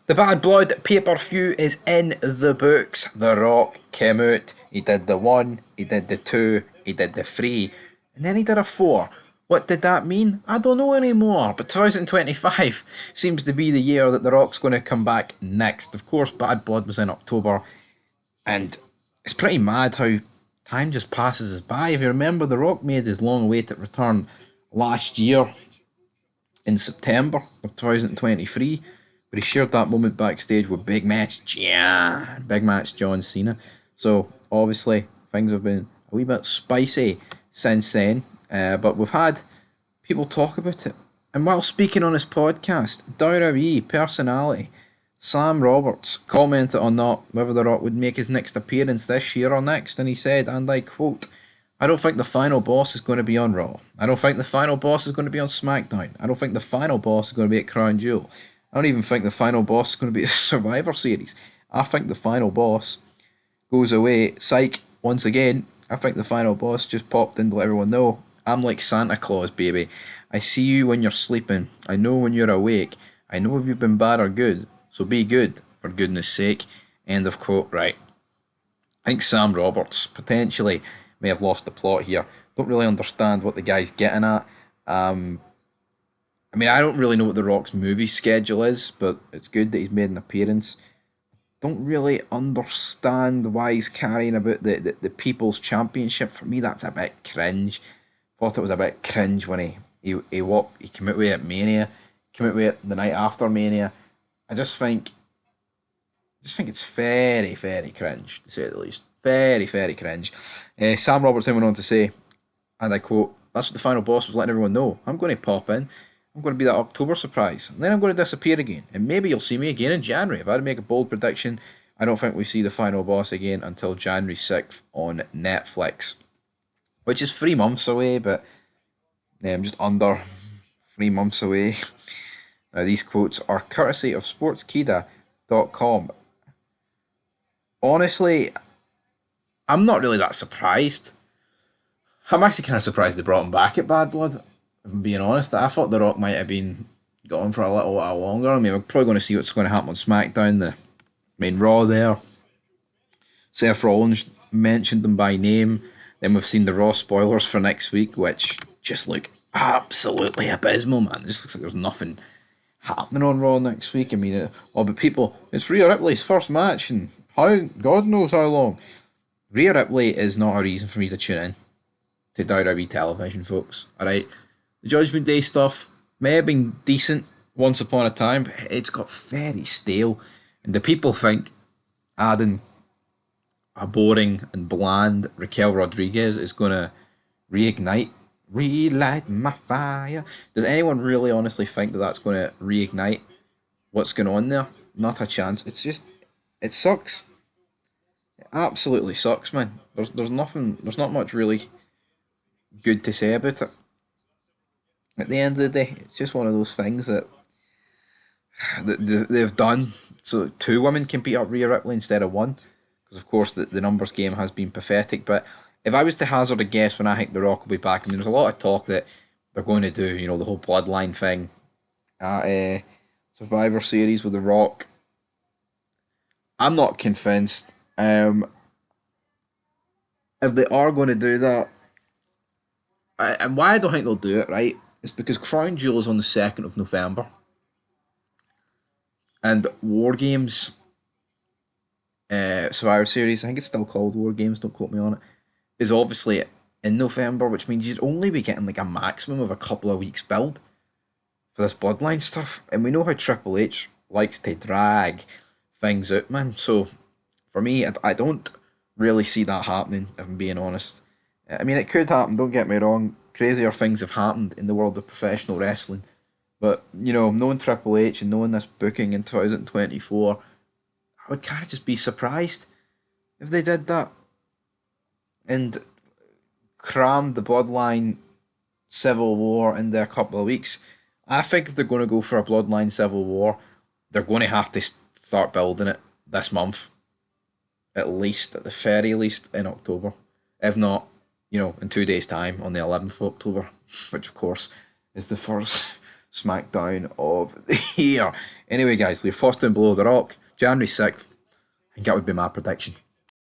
The Bad Blood pay-per-view is in the books. The Rock came out, he did the 1, he did the 2, he did the 3, and then he did a 4. What did that mean? I don't know anymore, but 2025 seems to be the year that The Rock's going to come back next. Of course, Bad Blood was in October, and it's pretty mad how time just passes us by. If you remember, The Rock made his long-awaited return last year in September of 2023, where he shared that moment backstage with Big Match John Cena. So obviously things have been a wee bit spicy since then, but we've had people talk about it. And while speaking on his podcast, WWE personality Sam Roberts commented on that whether The Rock would make his next appearance this year or next, and he said, and I quote, I don't think the final boss is going to be on Raw. I don't think the final boss is going to be on SmackDown. I don't think the final boss is going to be at Crown Jewel. I don't even think the final boss is going to be a Survivor Series. I think the final boss goes away. Psych, once again, I think the final boss just popped in to let everyone know I'm like Santa Claus, baby. I see you when you're sleeping. I know when you're awake. I know if you've been bad or good. So be good, for goodness sake. End of quote. Right. I think Sam Roberts potentially may have lost the plot here. Don't really understand what the guy's getting at. Um, I mean, I don't really know what The Rock's movie schedule is, but it's good that he's made an appearance. Don't really understand why he's carrying about the People's Championship. For me, that's a bit cringe. Thought it was a bit cringe when he came out with it at Mania, came out with it the night after Mania. I just think it's very, very cringe, to say the least. Very, very cringe. Sam Roberts then went on to say, and I quote, that's what the final boss was letting everyone know. I'm going to pop in. I'm going to be that October surprise. And then I'm going to disappear again. And maybe you'll see me again in January. If I had to make a bold prediction, I don't think we see the final boss again until January 6th on Netflix. Which is 3 months away, but I'm just under 3 months away. Now, these quotes are courtesy of sportskeeda.com. Honestly, I'm not really that surprised. I'm actually kind of surprised they brought him back at Bad Blood. If I'm being honest, I thought The Rock might have been gone for a little while longer. I mean, we're probably going to see what's going to happen on SmackDown, the main Raw there. Seth Rollins mentioned them by name. Then we've seen the Raw spoilers for next week, which just look absolutely abysmal, man. It just looks like there's nothing happening on Raw next week. I mean, but people, it's Rhea Ripley's first match, and how God knows how long. Rhea Ripley is not a reason for me to tune in to WWE television, folks. All right, the Judgment Day stuff may have been decent once upon a time, but it's got very stale, and the people think adding a boring and bland Raquel Rodriguez is going to relight my fire. Does anyone really honestly think that that's going to reignite what's going on there? Not a chance. It's just, it sucks. It absolutely sucks, man. There's not much really good to say about it. At the end of the day, it's just one of those things that they've done. So two women can beat up Rhea Ripley instead of one, because of course the numbers game has been pathetic. But if I was to hazard a guess when I think The Rock will be back, I mean, there's a lot of talk that they're going to do, the whole bloodline thing at Survivor Series with The Rock. I'm not convinced. If they are going to do that, and why I don't think they'll do it, right, is because Crown Jewel is on the 2nd of November. And War Games, Survivor Series, I think it's still called War Games, don't quote me on it, is obviously in November, which means you'd only be getting like a maximum of a couple of weeks build for this bloodline stuff. And we know how Triple H likes to drag things out, man. So for me, I don't really see that happening, if I'm being honest. I mean, it could happen, don't get me wrong. Crazier things have happened in the world of professional wrestling. But, knowing Triple H and knowing this booking in 2024, I would kind of just be surprised if they did that and crammed the Bloodline Civil War into a couple of weeks. I think if they're going to go for a Bloodline Civil War, they're going to have to start building it this month, at least, at the very least, in October. If not, in 2 days' time, on the 11th of October, which of course is the first SmackDown of the year. Anyway, guys, leave Foster and Below the Rock, January 6th. I think that would be my prediction.